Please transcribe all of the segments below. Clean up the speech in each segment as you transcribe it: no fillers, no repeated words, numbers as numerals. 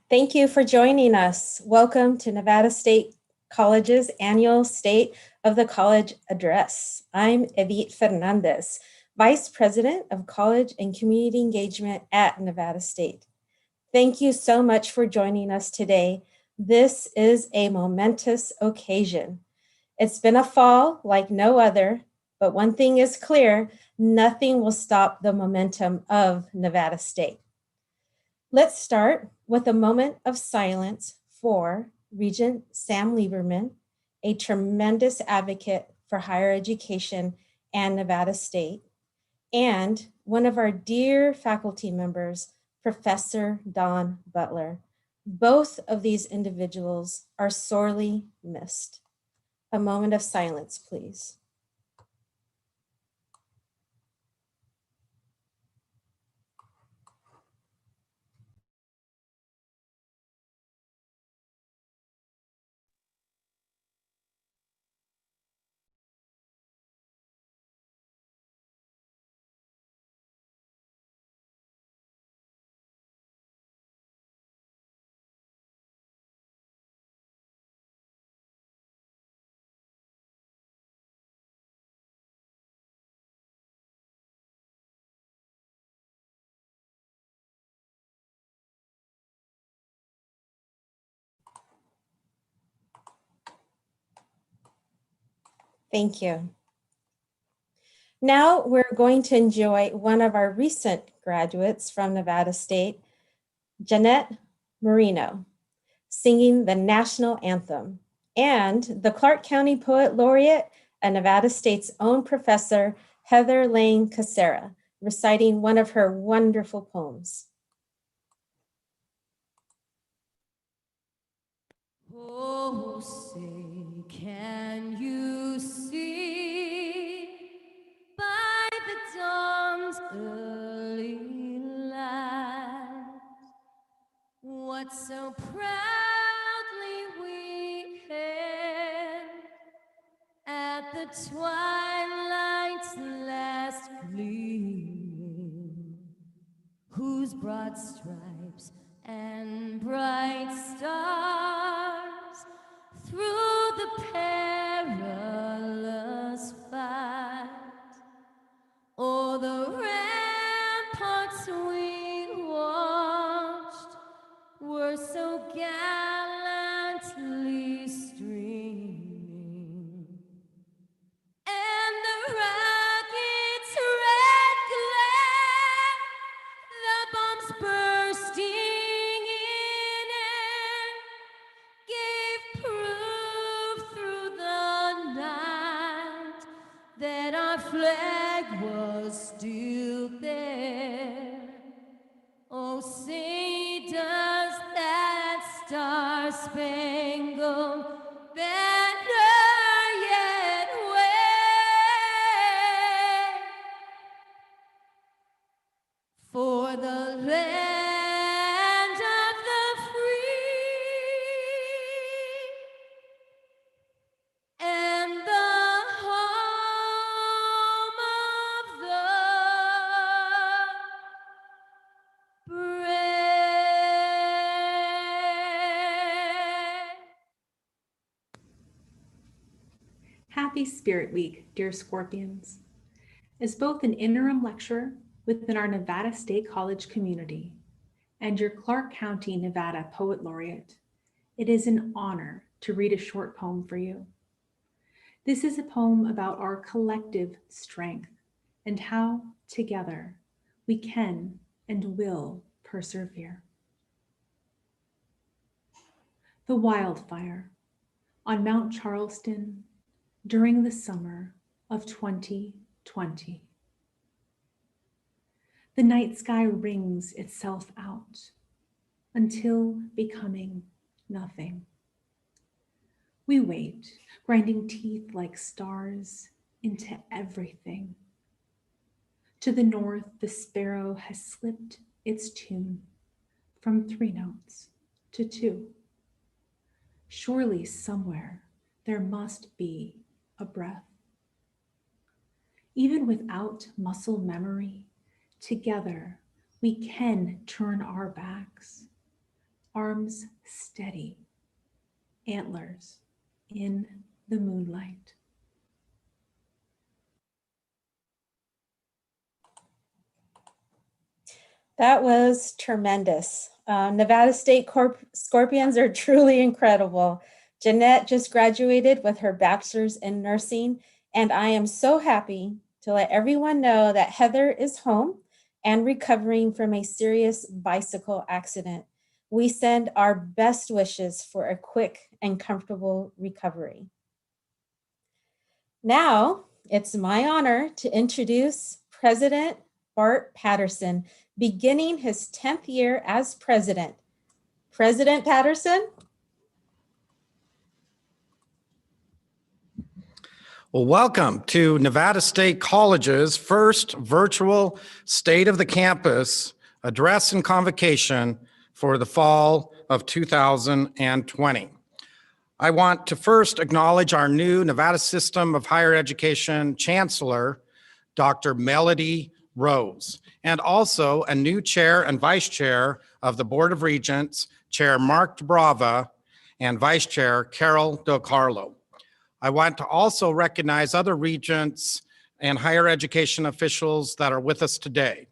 Thank you for joining us. Welcome to Nevada State College's annual State of the College Address. I'm Evite Fernandez, Vice President of College and Community Engagement at Nevada State. Thank you so much for joining us today. This is a momentous occasion. It's been a fall like no other, but one thing is clear, nothing will stop the momentum of Nevada State. Let's start with a moment of silence for Regent Sam Lieberman, a tremendous advocate for higher education and Nevada State, and one of our dear faculty members, Professor Don Butler. Both of these individuals are sorely missed. A moment of silence, please. Thank you. Now we're going to enjoy one of our recent graduates from Nevada State, Jeanette Marino, singing the national anthem, and the Clark County Poet Laureate and Nevada State's own professor, Heather Lane Casera, reciting one of her wonderful poems. Oh, say, can you see by the dawn's early light what so proudly we hailed at the twilight's last gleaming, whose broad stripes and bright stars through the perilous fight o'er the ramparts we watched were so gallantly streaming, and the rocket's red glare, the bombs bursting in air, gave proof through the night that our flag was still there. Oh, say, does that star-spangled banner yet wave for the land of the free and the home of the brave? Happy Spirit Week, dear Scorpions. As both an interim lecturer within our Nevada State College community and your Clark County, Nevada Poet Laureate, it is an honor to read a short poem for you. This is a poem about our collective strength and how, together, we can and will persevere. The wildfire on Mount Charleston during the summer of 2020. The night sky wrings itself out until becoming nothing. We wait, grinding teeth like stars into everything. To the north, the sparrow has slipped its tune from 3 notes to 2. Surely somewhere there must be a breath. Even without muscle memory, together we can turn our backs, arms steady, antlers in the moonlight. That was tremendous. Nevada State Scorpions are truly incredible. Jeanette just graduated with her bachelor's in nursing, and I am so happy to let everyone know that Heather is home and recovering from a serious bicycle accident. We send our best wishes for a quick and comfortable recovery. Now, it's my honor to introduce President Bart Patterson, beginning his 10th year as president. President Patterson? Well, welcome to Nevada State College's first virtual State of the Campus address and convocation for the fall of 2020. I want to first acknowledge our new Nevada System of Higher Education Chancellor, Dr. Melody Rose, and also a new chair and vice chair of the Board of Regents, Chair Mark Brava, and Vice Chair Carol Del Carlo. I want to also recognize other regents and higher education officials that are with us today.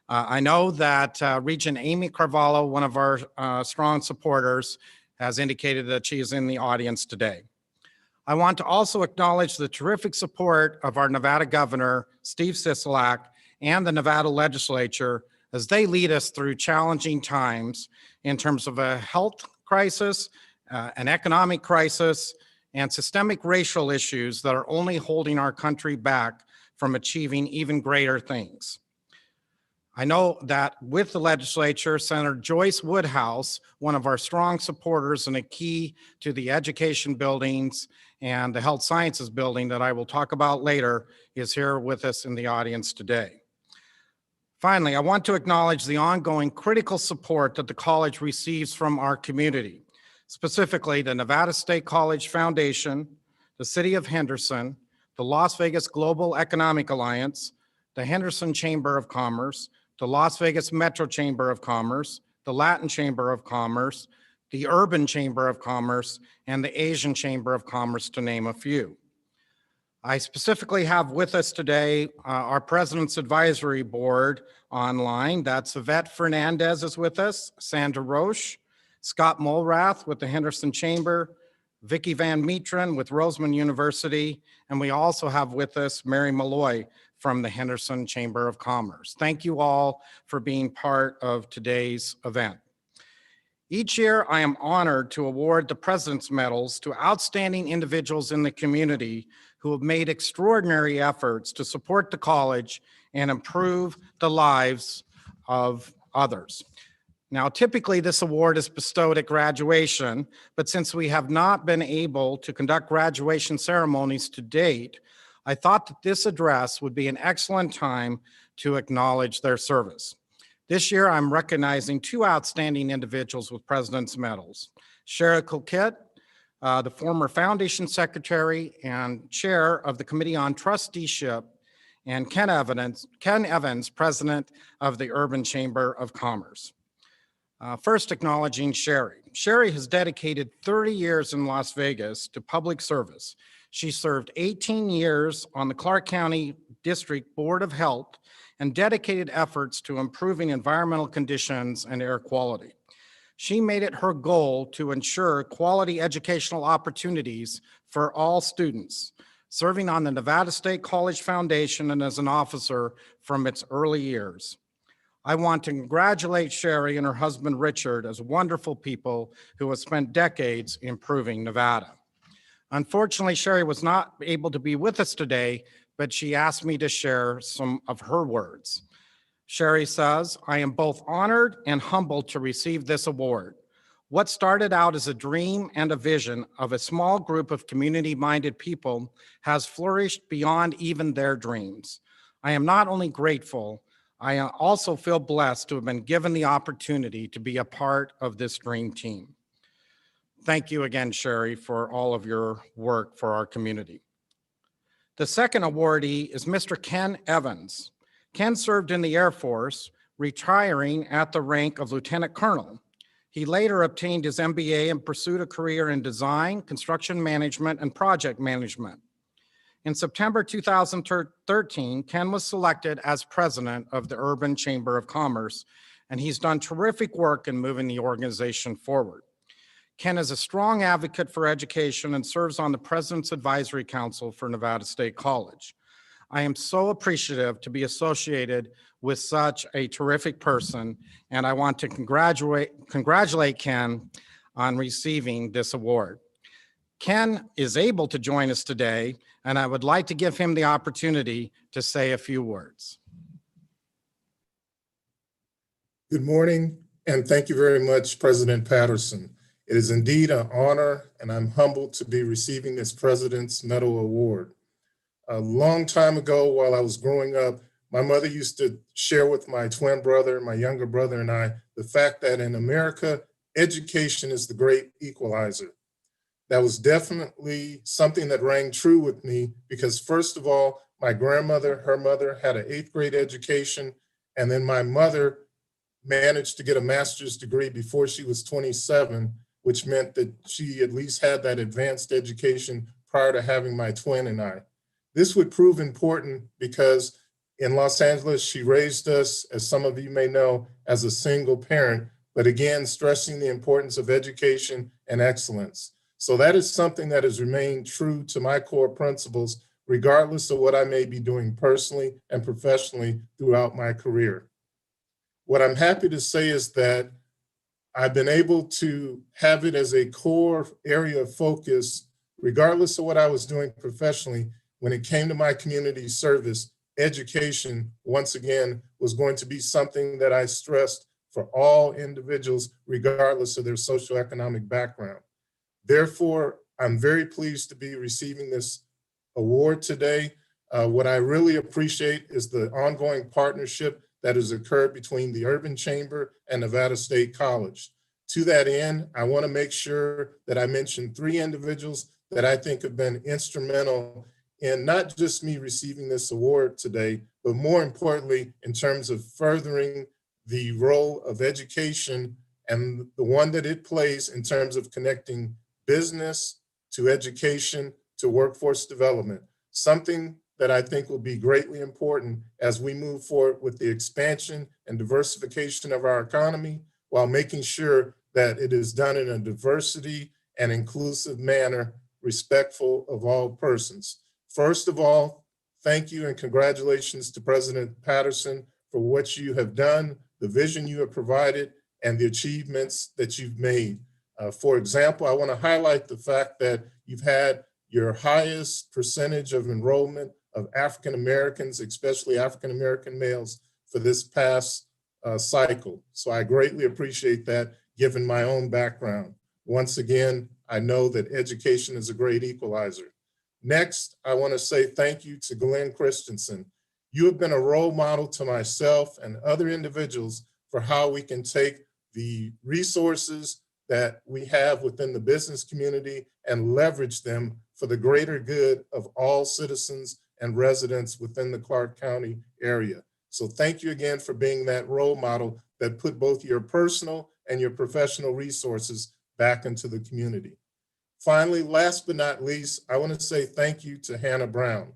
I know that Regent Amy Carvalho, one of our strong supporters, has indicated that she is in the audience today. I want to also acknowledge the terrific support of our Nevada Governor, Steve Sisolak, and the Nevada Legislature as they lead us through challenging times in terms of a health crisis, an economic crisis, and systemic racial issues that are only holding our country back from achieving even greater things. I know that with the legislature, Senator Joyce Woodhouse, one of our strong supporters and a key to the education buildings and the health sciences building that I will talk about later, is here with us in the audience today. Finally, I want to acknowledge the ongoing critical support that the college receives from our community, specifically the Nevada State College Foundation, the City of Henderson, the Las Vegas Global Economic Alliance, the Henderson Chamber of Commerce, the Las Vegas Metro Chamber of Commerce, the Latin Chamber of Commerce, the Urban Chamber of Commerce, and the Asian Chamber of Commerce, to name a few. I specifically have with us today our President's Advisory Board online. That's Yvette Fernandez is with us, Sandra Roche, Scott Mulrath with the Henderson Chamber, Vicki Van Metren with Roseman University, and we also have with us Mary Malloy from the Henderson Chamber of Commerce. Thank you all for being part of today's event. Each year, I am honored to award the President's Medals to outstanding individuals in the community who have made extraordinary efforts to support the college and improve the lives of others. Now, typically this award is bestowed at graduation, but since we have not been able to conduct graduation ceremonies to date, I thought that this address would be an excellent time to acknowledge their service. This year, I'm recognizing two outstanding individuals with President's Medals. Shara Colquitt, the former Foundation Secretary and Chair of the Committee on Trusteeship, and Ken Evans, President of the Urban Chamber of Commerce. First, acknowledging Sherry. Sherry has dedicated 30 years in Las Vegas to public service. She served 18 years on the Clark County District Board of Health and dedicated efforts to improving environmental conditions and air quality. She made it her goal to ensure quality educational opportunities for all students, serving on the Nevada State College Foundation and as an officer from its early years. I want to congratulate Sherry and her husband, Richard, as wonderful people who have spent decades improving Nevada. Unfortunately, Sherry was not able to be with us today, but she asked me to share some of her words. Sherry says, "I am both honored and humbled to receive this award. What started out as a dream and a vision of a small group of community-minded people has flourished beyond even their dreams. I am not only grateful, I also feel blessed to have been given the opportunity to be a part of this dream team." Thank you again, Sherry, for all of your work for our community. The second awardee is Mr. Ken Evans. Ken served in the Air Force, retiring at the rank of Lieutenant Colonel. He later obtained his MBA and pursued a career in design, construction management, and project management. In September 2013, Ken was selected as president of the Urban Chamber of Commerce, and he's done terrific work in moving the organization forward. Ken is a strong advocate for education and serves on the President's Advisory Council for Nevada State College. I am so appreciative to be associated with such a terrific person, and I want to congratulate Ken on receiving this award. Ken is able to join us today, and I would like to give him the opportunity to say a few words. Good morning, and thank you very much, President Patterson. It is indeed an honor, and I'm humbled to be receiving this President's Medal Award. A long time ago, while I was growing up, my mother used to share with my twin brother, my younger brother, and I, the fact that in America, education is the great equalizer. That was definitely something that rang true with me because, first of all, my grandmother, her mother, had an 8th grade education, and then my mother managed to get a master's degree before she was 27, which meant that she at least had that advanced education prior to having my twin and I. This would prove important because in Los Angeles, she raised us, as some of you may know, as a single parent, but again, stressing the importance of education and excellence. So that is something that has remained true to my core principles, regardless of what I may be doing personally and professionally throughout my career. What I'm happy to say is that I've been able to have it as a core area of focus, regardless of what I was doing professionally. When it came to my community service, education, once again, was going to be something that I stressed for all individuals, regardless of their socioeconomic background. Therefore, I'm very pleased to be receiving this award today. What I really appreciate is the ongoing partnership that has occurred between the Urban Chamber and Nevada State College. To that end, I want to make sure that I mention 3 individuals that I think have been instrumental in not just me receiving this award today, but more importantly, in terms of furthering the role of education and the one that it plays in terms of connecting business to education to workforce development, something that I think will be greatly important as we move forward with the expansion and diversification of our economy, while making sure that it is done in a diversity and inclusive manner, respectful of all persons. First of all, thank you and congratulations to President Patterson for what you have done, the vision you have provided, and the achievements that you've made. For example, I want to highlight the fact that you've had your highest percentage of enrollment of African Americans, especially African American males, for this past cycle. So I greatly appreciate that, given my own background. Once again, I know that education is a great equalizer. Next, I want to say thank you to Glenn Christensen. You have been a role model to myself and other individuals for how we can take the resources that we have within the business community and leverage them for the greater good of all citizens and residents within the Clark County area. So thank you again for being that role model that put both your personal and your professional resources back into the community. Finally, last but not least, I want to say thank you to Hannah Brown.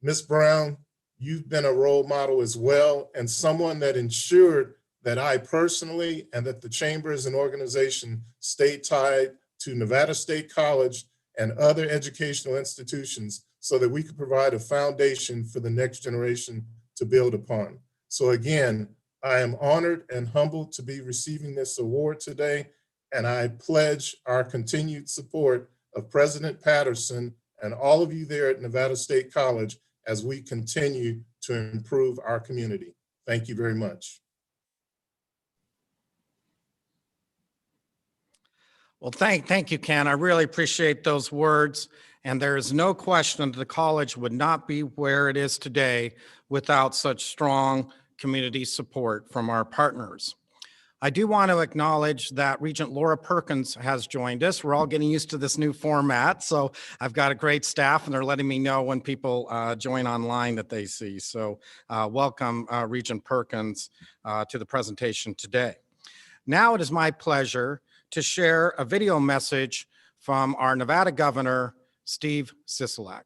Ms. Brown, you've been a role model as well, and someone that ensured that I personally and that the Chamber as an organization stay tied to Nevada State College and other educational institutions so that we could provide a foundation for the next generation to build upon. So again, I am honored and humbled to be receiving this award today, and I pledge our continued support of President Patterson and all of you there at Nevada State College as we continue to improve our community. Thank you very much. Well, thank you, Ken. I really appreciate those words. And there is no question that the college would not be where it is today without such strong community support from our partners. I do want to acknowledge that Regent Laura Perkins has joined us. We're all getting used to this new format, so I've got a great staff, and they're letting me know when people join online that they see. So welcome, Regent Perkins, to the presentation today. Now it is my pleasure to share a video message from our Nevada Governor, Steve Sisolak.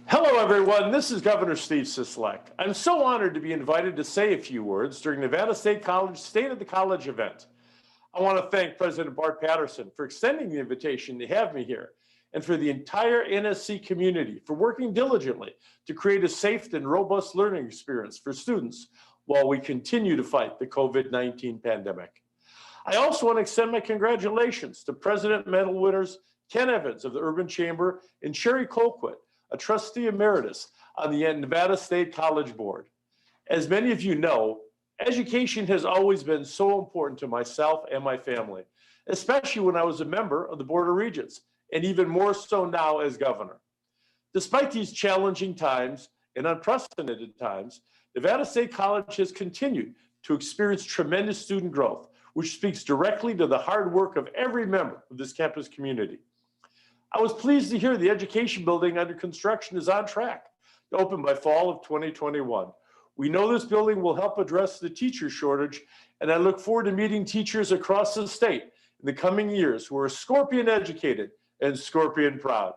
Hello, everyone. This is Governor Steve Sisolak. I'm so honored to be invited to say a few words during Nevada State College State of the College event. I want to thank President Bart Patterson for extending the invitation to have me here, and for the entire NSC community for working diligently to create a safe and robust learning experience for students while we continue to fight the COVID-19 pandemic. I also want to extend my congratulations to President Medal winners Ken Evans of the Urban Chamber and Sherry Colquitt, a trustee emeritus on the Nevada State College Board. As many of you know, education has always been so important to myself and my family, especially when I was a member of the Board of Regents, and even more so now as governor. Despite these challenging times and unprecedented times, Nevada State College has continued to experience tremendous student growth, which speaks directly to the hard work of every member of this campus community. I was pleased to hear the education building under construction is on track to open by fall of 2021. We know this building will help address the teacher shortage, and I look forward to meeting teachers across the state in the coming years who are Scorpion educated and Scorpion proud.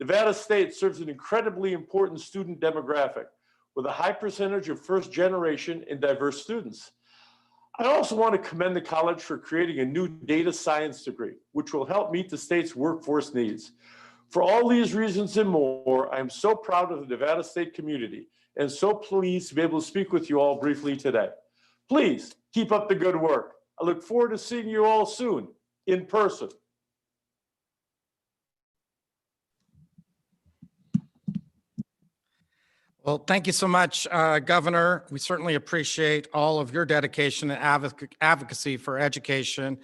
Nevada State serves an incredibly important student demographic with a high percentage of first generation and diverse students. I also want to commend the college for creating a new data science degree, which will help meet the state's workforce needs. For all these reasons and more, I am so proud of the Nevada State community and so pleased to be able to speak with you all briefly today. Please keep up the good work. I look forward to seeing you all soon in person. Well, thank you so much, Governor. We certainly appreciate all of your dedication and advocacy for education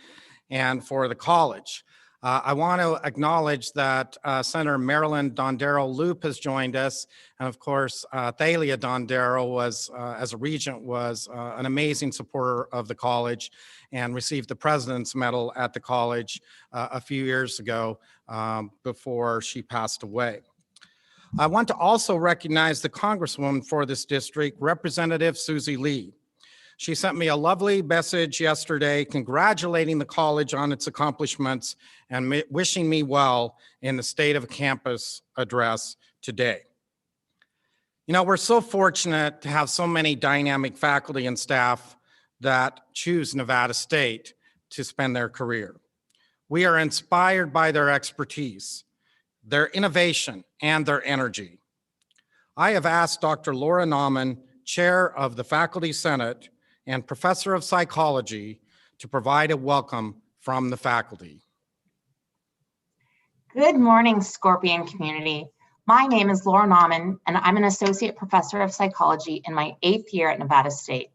and for the college. I want to acknowledge that Senator Marilyn Dondero-Loop has joined us. And of course, Thalia Dondero was, as a regent, was an amazing supporter of the college and received the President's Medal at the college a few years ago before she passed away. I want to also recognize the Congresswoman for this district, Representative Susie Lee. She sent me a lovely message yesterday congratulating the college on its accomplishments and wishing me well in the State of Campus address today. You know, we're so fortunate to have so many dynamic faculty and staff that choose Nevada State to spend their career. We are inspired by their expertise, their innovation, and their energy. I have asked Dr. Laura Nauman, Chair of the Faculty Senate and Professor of Psychology, to provide a welcome from the faculty. Good morning, Scorpion community. My name is Laura Nauman, and I'm an Associate Professor of Psychology in my 8th year at Nevada State.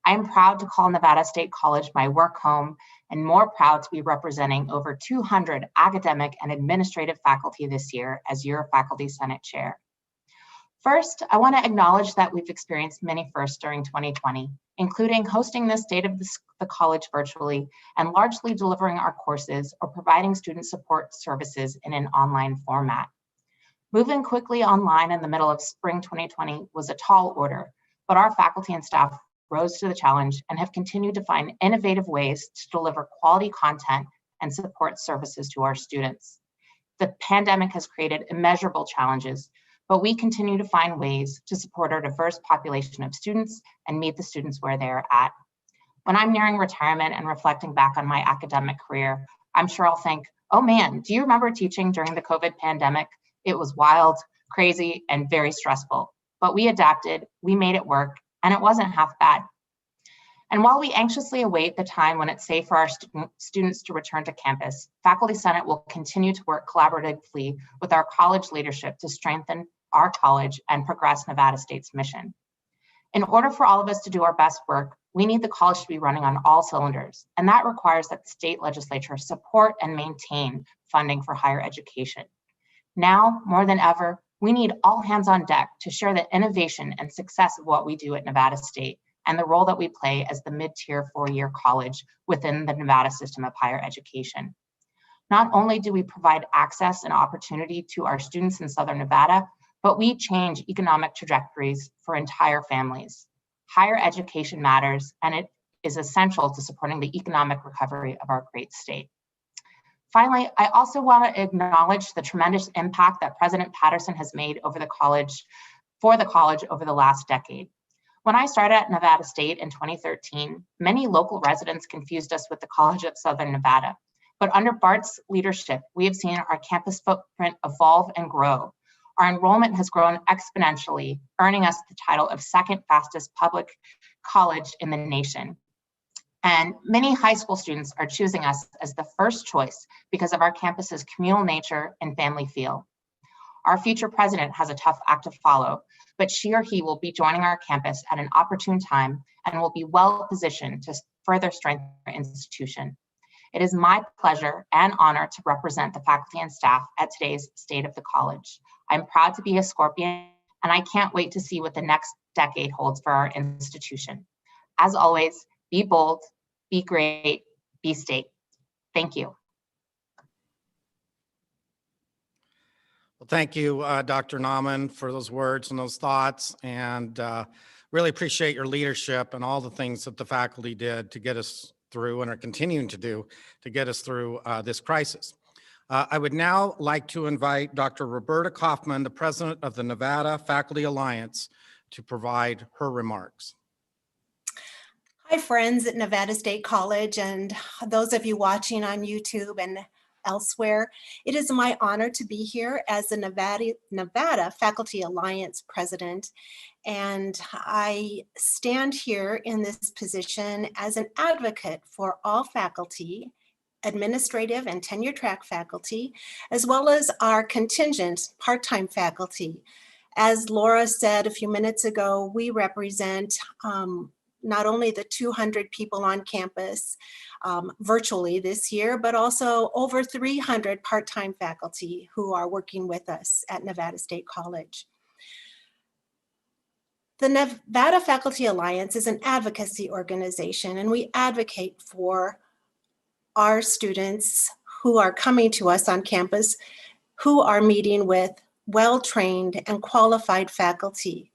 I am proud to call Nevada State College my work home, and more proud to be representing over 200 academic and administrative faculty this year as your Faculty Senate Chair. First, I want to acknowledge that we've experienced many firsts during 2020, including hosting the State of the College virtually and largely delivering our courses or providing student support services in an online format. Moving quickly online in the middle of spring 2020 was a tall order, but our faculty and staff rose to the challenge and have continued to find innovative ways to deliver quality content and support services to our students. The pandemic has created immeasurable challenges, but we continue to find ways to support our diverse population of students and meet the students where they're at. When I'm nearing retirement and reflecting back on my academic career, I'm sure I'll think, oh man, do you remember teaching during the COVID pandemic? It was wild, crazy, and very stressful, but we adapted, we made it work, and it wasn't half bad. And while we anxiously await the time when it's safe for our students to return to campus, Faculty Senate will continue to work collaboratively with our college leadership to strengthen our college and progress Nevada State's mission. In order for all of us to do our best work, we need the college to be running on all cylinders, and that requires that the state legislature support and maintain funding for higher education. Now, more than ever, we need all hands on deck to share the innovation and success of what we do at Nevada State and the role that we play as the mid-tier 4-year college within the Nevada system of higher education. Not only do we provide access and opportunity to our students in Southern Nevada, but we change economic trajectories for entire families. Higher education matters, and it is essential to supporting the economic recovery of our great state. Finally, I also want to acknowledge the tremendous impact that President Patterson has made for the college over the last decade. When I started at Nevada State in 2013, many local residents confused us with the College of Southern Nevada. But under Bart's leadership, we have seen our campus footprint evolve and grow. Our enrollment has grown exponentially, earning us the title of second fastest public college in the nation. And many high school students are choosing us as the first choice because of our campus's communal nature and family feel. Our future president has a tough act to follow, but she or he will be joining our campus at an opportune time and will be well positioned to further strengthen our institution. It is my pleasure and honor to represent the faculty and staff at today's State of the College. I'm proud to be a Scorpion, and I can't wait to see what the next decade holds for our institution. As always, be bold, be great, be state. Thank you. Well, thank you, Dr. Nauman, for those words and those thoughts, and really appreciate your leadership and all the things that the faculty did to get us through and are continuing to do to get us through this crisis. I would now like to invite Dr. Roberta Kaufman, the president of the Nevada Faculty Alliance, to provide her remarks. Hi, friends at Nevada State College and those of you watching on YouTube and elsewhere. It is my honor to be here as the Nevada Faculty Alliance president, and I stand here in this position as an advocate for all faculty, administrative and tenure track faculty, as well as our contingent part-time faculty. As Laura said a few minutes ago, we represent not only the 200 people on campus virtually this year, but also over 300 part-time faculty who are working with us at Nevada State College. The Nevada Faculty Alliance is an advocacy organization, and we advocate for our students who are coming to us on campus, who are meeting with well-trained and qualified faculty.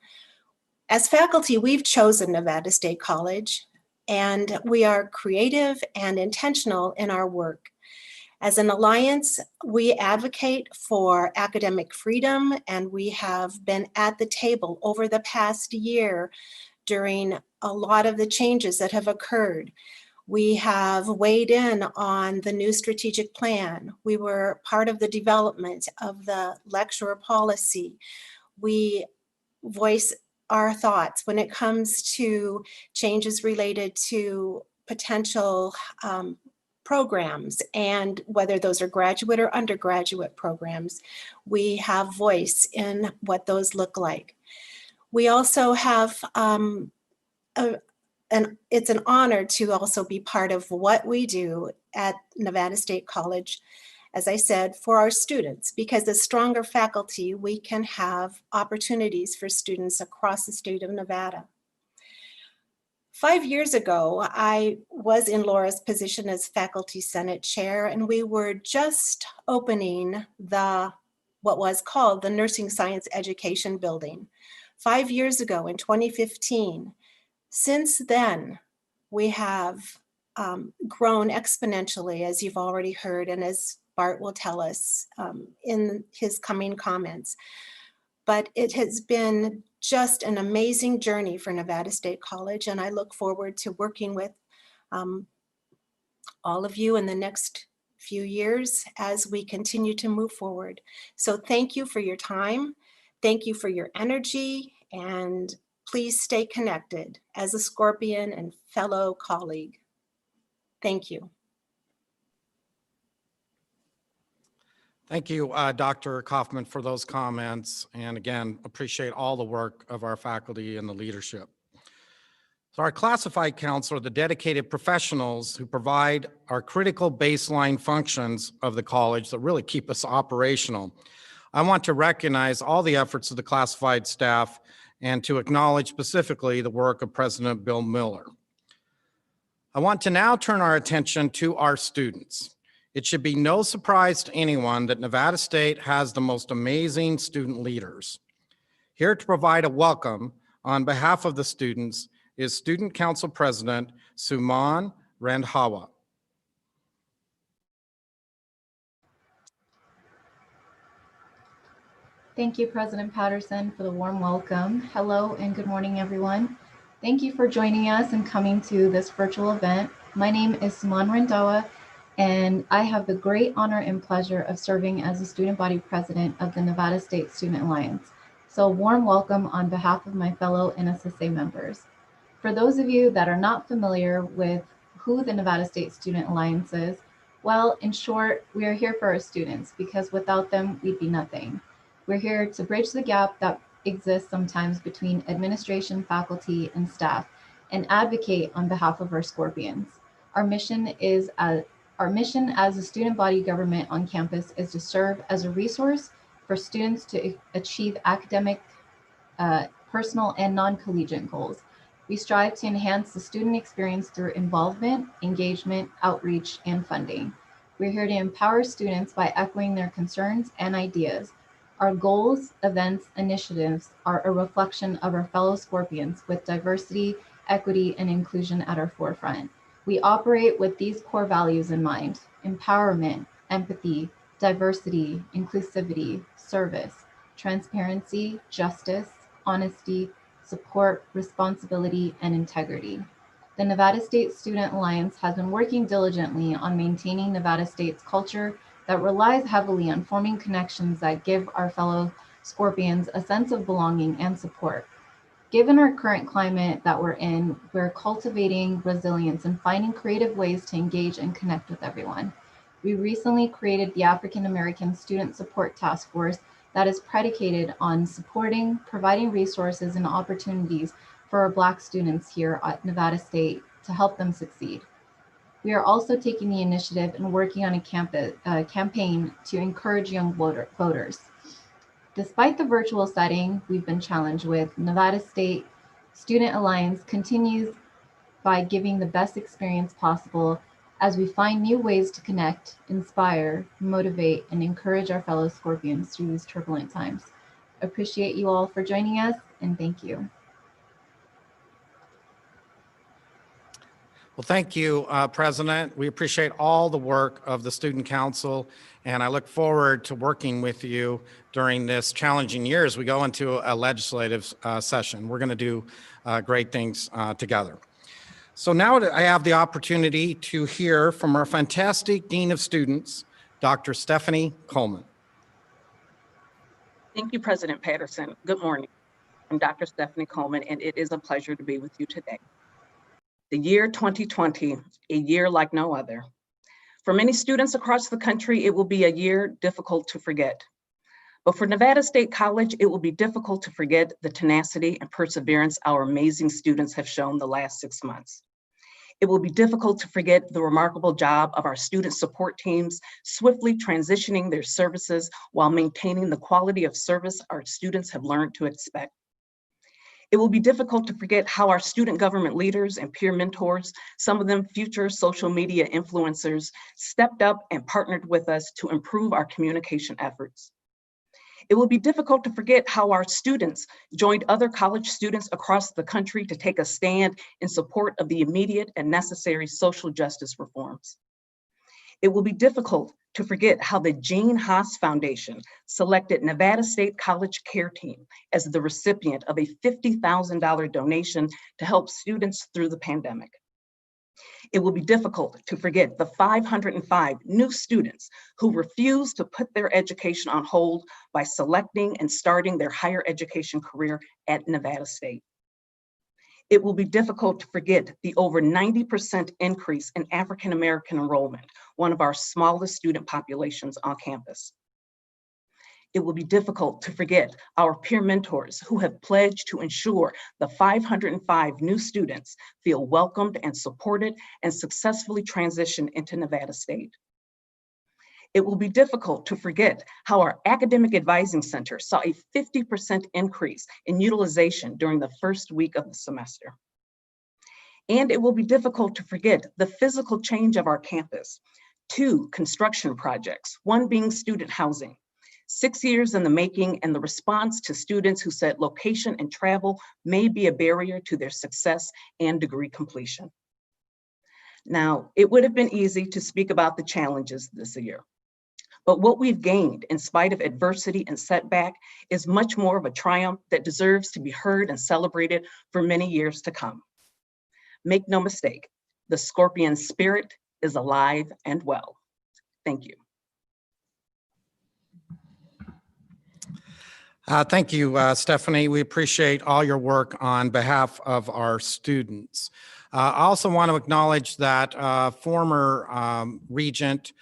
As faculty, we've chosen Nevada State College, and we are creative and intentional in our work. As an alliance, we advocate for academic freedom, and we have been at the table over the past year during a lot of the changes that have occurred. We have weighed in on the new strategic plan. We were part of the development of the lecturer policy. We voice our thoughts when it comes to changes related to potential programs, and whether those are graduate or undergraduate programs. We have voice in what those look like. We also have, it's an honor to also be part of what we do at Nevada State College, as I said, for our students, because as stronger faculty, we can have opportunities for students across the state of Nevada. 5 years ago, I was in Laura's position as Faculty Senate Chair, and we were just opening what was called the Nursing Science Education Building. 5 years ago in 2015. Since then, we have grown exponentially, as you've already heard, and as Bart will tell us in his coming comments. But it has been just an amazing journey for Nevada State College, and I look forward to working with all of you in the next few years as we continue to move forward. So thank you for your time. Thank you for your energy, and please stay connected as a Scorpion and fellow colleague. Thank you. Thank you, Dr. Kaufman, for those comments. And again, appreciate all the work of our faculty and the leadership. So our classified council are the dedicated professionals who provide our critical baseline functions of the college that really keep us operational. I want to recognize all the efforts of the classified staff and to acknowledge specifically the work of President Bill Miller. I want to now turn our attention to our students. It should be no surprise to anyone that Nevada State has the most amazing student leaders. Here to provide a welcome on behalf of the students is Student Council President Suman Randhawa. Thank you, President Patterson, for the warm welcome. Hello and good morning, everyone. Thank you for joining us and coming to this virtual event. My name is Suman Randhawa, and I have the great honor and pleasure of serving as the student body president of the Nevada State Student Alliance. So a warm welcome on behalf of my fellow NSSA members. For those of you that are not familiar with who the Nevada State Student Alliance is, well, in short, we are here for our students because without them, we'd be nothing. We're here to bridge the gap that exists sometimes between administration, faculty, and staff, and advocate on behalf of our Scorpions. Our mission as a student body government on campus is to serve as a resource for students to achieve academic, personal, and non-collegiate goals. We strive to enhance the student experience through involvement, engagement, outreach, and funding. We're here to empower students by echoing their concerns and ideas. Our goals, events, initiatives are a reflection of our fellow Scorpions with diversity, equity, and inclusion at our forefront. We operate with these core values in mind: empowerment, empathy, diversity, inclusivity, service, transparency, justice, honesty, support, responsibility, and integrity. The Nevada State Student Alliance has been working diligently on maintaining Nevada State's culture that relies heavily on forming connections that give our fellow Scorpions a sense of belonging and support. Given our current climate that we're in, we're cultivating resilience and finding creative ways to engage and connect with everyone. We recently created the African American Student Support Task Force that is predicated on supporting, providing resources and opportunities for our Black students here at Nevada State to help them succeed. We are also taking the initiative and working on a campaign to encourage young voters. Despite the virtual setting we've been challenged with, Nevada State Student Alliance continues by giving the best experience possible as we find new ways to connect, inspire, motivate, and encourage our fellow Scorpions through these turbulent times. Appreciate you all for joining us, and thank you. Well, thank you, President. We appreciate all the work of the Student Council, and I look forward to working with you during this challenging year as we go into a legislative session. We're going to do great things together. So now I have the opportunity to hear from our fantastic Dean of Students, Dr. Stephanie Coleman. Thank you, President Patterson. Good morning. I'm Dr. Stephanie Coleman, and it is a pleasure to be with you today. The year 2020, a year like no other. For many students across the country, it will be a year difficult to forget. But for Nevada State College, it will be difficult to forget the tenacity and perseverance our amazing students have shown the last 6 months. It will be difficult to forget the remarkable job of our student support teams, swiftly transitioning their services while maintaining the quality of service our students have learned to expect. It will be difficult to forget how our student government leaders and peer mentors, some of them future social media influencers, stepped up and partnered with us to improve our communication efforts. It will be difficult to forget how our students joined other college students across the country to take a stand in support of the immediate and necessary social justice reforms. It will be difficult to forget how the Gene Haas Foundation selected Nevada State College Care Team as the recipient of a $50,000 donation to help students through the pandemic. It will be difficult to forget the 505 new students who refused to put their education on hold by selecting and starting their higher education career at Nevada State. It will be difficult to forget the over 90% increase in African American enrollment, one of our smallest student populations on campus. It will be difficult to forget our peer mentors who have pledged to ensure the 505 new students feel welcomed and supported and successfully transition into Nevada State. It will be difficult to forget how our Academic Advising Center saw a 50% increase in utilization during the first week of the semester. And it will be difficult to forget the physical change of our campus. 2 construction projects, one being student housing, 6 years in the making, and the response to students who said location and travel may be a barrier to their success and degree completion. Now, it would have been easy to speak about the challenges this year, but what we've gained in spite of adversity and setback is much more of a triumph that deserves to be heard and celebrated for many years to come. Make no mistake, the Scorpion spirit is alive and well. Thank you. Thank you, Stephanie. We appreciate all your work on behalf of our students. I also want to acknowledge that former Regent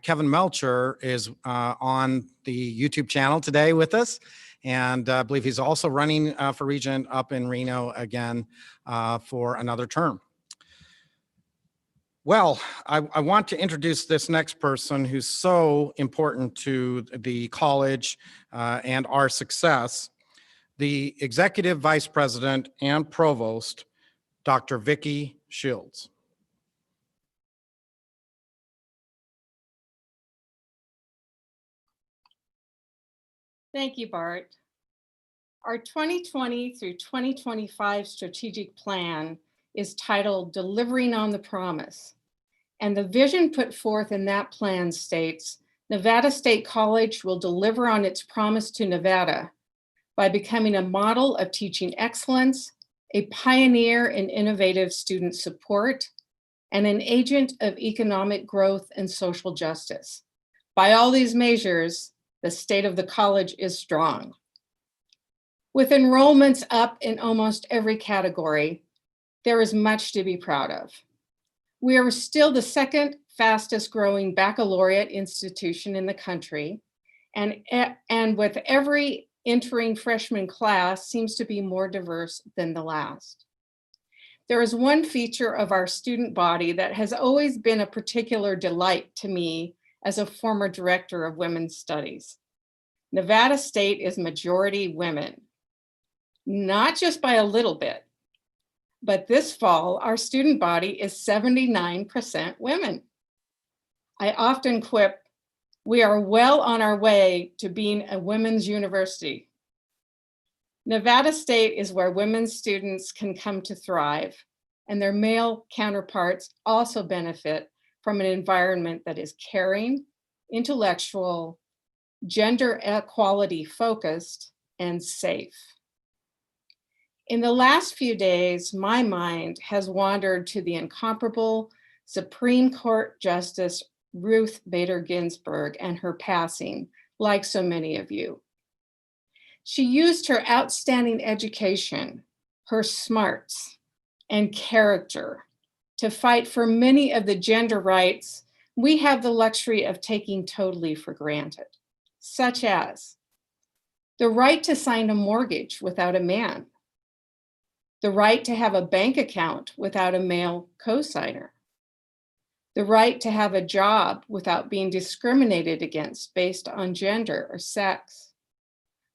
Kevin Melcher is on the YouTube channel today with us. And I believe he's also running for Regent up in Reno again for another term. Well, I want to introduce this next person who's so important to the college and our success, the Executive Vice President and Provost, Dr. Vicki Shields. Thank you, Bart. Our 2020 through 2025 strategic plan is titled Delivering on the Promise. And the vision put forth in that plan states, Nevada State College will deliver on its promise to Nevada by becoming a model of teaching excellence, a pioneer in innovative student support, and an agent of economic growth and social justice. By all these measures, the state of the college is strong. With enrollments up in almost every category, there is much to be proud of. We are still the second fastest growing baccalaureate institution in the country, and with every entering freshman class seems to be more diverse than the last. There is one feature of our student body that has always been a particular delight to me as a former director of women's studies. Nevada State is majority women, not just by a little bit, but this fall, our student body is 79% women. I often quip, we are well on our way to being a women's university. Nevada State is where women's students can come to thrive, and their male counterparts also benefit from an environment that is caring, intellectual, gender equality focused, and safe. In the last few days, my mind has wandered to the incomparable Supreme Court Justice Ruth Bader Ginsburg and her passing, like so many of you. She used her outstanding education, her smarts, and character to fight for many of the gender rights we have the luxury of taking totally for granted, such as the right to sign a mortgage without a man, the right to have a bank account without a male cosigner, the right to have a job without being discriminated against based on gender or sex,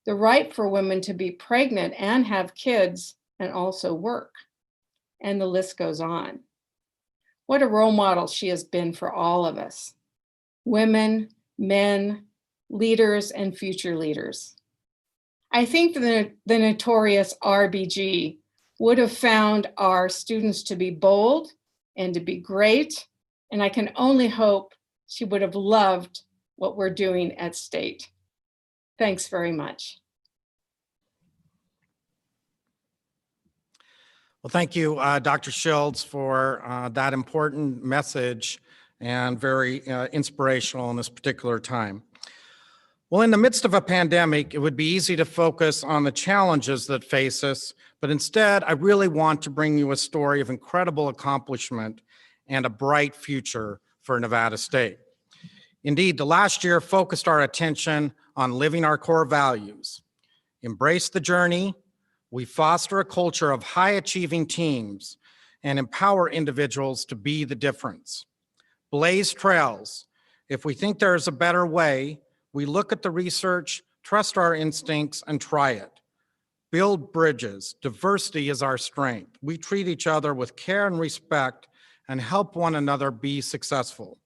the right for women to be pregnant and have kids and also work, and the list goes on. What a role model she has been for all of us, women, men, leaders, and future leaders. I think the notorious RBG would have found our students to be bold and to be great, and I can only hope she would have loved what we're doing at State. Thanks very much. Well, thank you, Dr. Shields, for that important message and very inspirational in this particular time. Well, in the midst of a pandemic, it would be easy to focus on the challenges that face us, but instead, I really want to bring you a story of incredible accomplishment and a bright future for Nevada State. Indeed, the last year focused our attention on living our core values. Embrace the journey, we foster a culture of high-achieving teams and empower individuals to be the difference. Blaze trails. If we think there is a better way, we look at the research, trust our instincts, and try it. Build bridges. Diversity is our strength. We treat each other with care and respect and help one another be successful.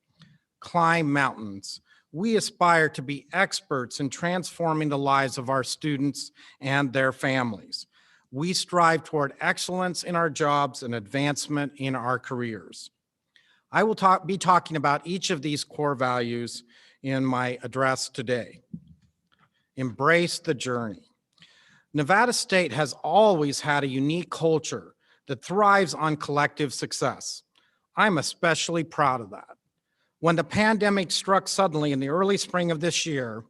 Climb mountains. we aspire to be experts in transforming the lives of our students and their families. We strive toward excellence in our jobs and advancement in our careers. I will be talking about each of these core values in my address today. Embrace the journey. Nevada State has always had a unique culture that thrives on collective success. I'm especially proud of that. When the pandemic struck suddenly in the early spring of this year,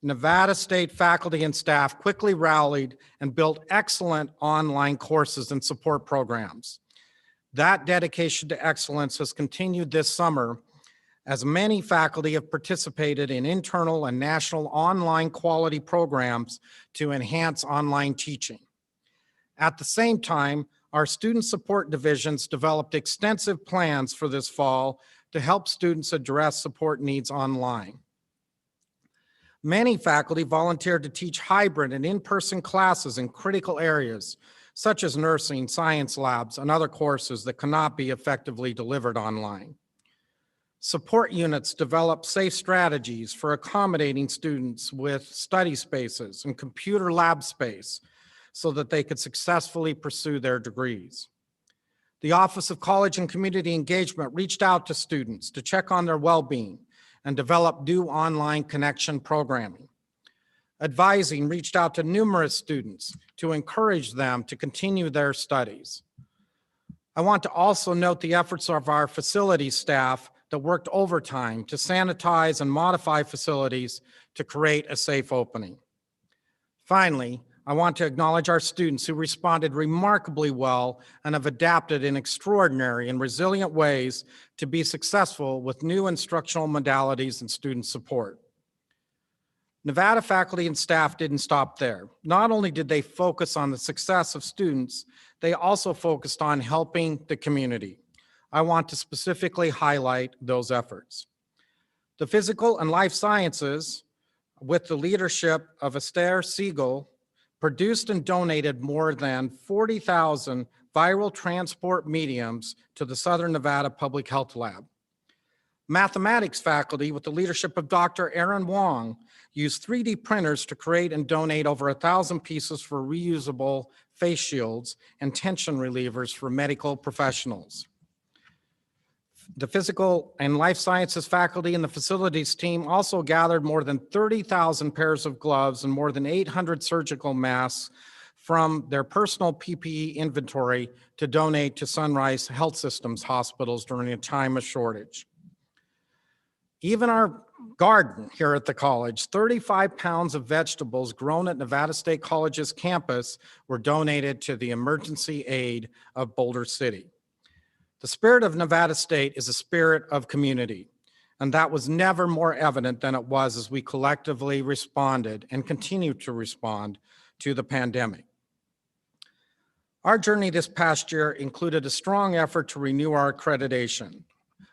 Nevada State faculty and staff quickly rallied and built excellent online courses and support programs. That dedication to excellence has continued this summer as many faculty have participated in internal and national online quality programs to enhance online teaching. At the same time, our student support divisions developed extensive plans for this fall to help students address support needs online. Many faculty volunteered to teach hybrid and in-person classes in critical areas, such as nursing, science labs, and other courses that cannot be effectively delivered online. Support units develop safe strategies for accommodating students with study spaces and computer lab space so that they could successfully pursue their degrees. The Office of College and Community Engagement reached out to students to check on their well-being and develop new online connection programming. Advising reached out to numerous students to encourage them to continue their studies. I want to also note the efforts of our facilities staff that worked overtime to sanitize and modify facilities to create a safe opening. Finally, I want to acknowledge our students who responded remarkably well and have adapted in extraordinary and resilient ways to be successful with new instructional modalities and student support. Nevada faculty and staff didn't stop there. Not only did they focus on the success of students, they also focused on helping the community. I want to specifically highlight those efforts. The Physical and Life Sciences, with the leadership of Esther Siegel, produced and donated more than 40,000 viral transport mediums to the Southern Nevada Public Health Lab. Mathematics faculty, with the leadership of Dr. Aaron Wong, used 3D printers to create and donate over 1,000 pieces for reusable face shields and tension relievers for medical professionals. The Physical and Life Sciences faculty and the facilities team also gathered more than 30,000 pairs of gloves and more than 800 surgical masks from their personal PPE inventory to donate to Sunrise Health Systems hospitals during a time of shortage. Even our garden here at the college, 35 pounds of vegetables grown at Nevada State College's campus were donated to the emergency aid of Boulder City. The spirit of Nevada State is a spirit of community, and that was never more evident than it was as we collectively responded and continue to respond to the pandemic. Our journey this past year included a strong effort to renew our accreditation.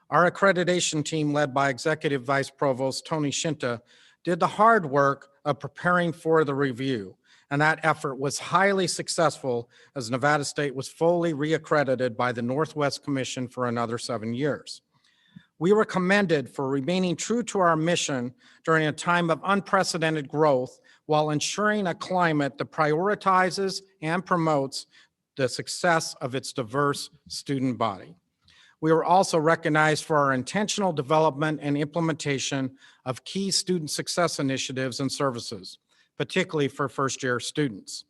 Our accreditation team, led by Executive Vice Provost Tony Shinta, did the hard work of preparing for the review, and that effort was highly successful as Nevada State was fully reaccredited by the Northwest Commission for another 7 years. We were commended for remaining true to our mission during a time of unprecedented growth while ensuring a climate that prioritizes and promotes the success of its diverse student body. We were also recognized for our intentional development and implementation of key student success initiatives and services, particularly for first-year students.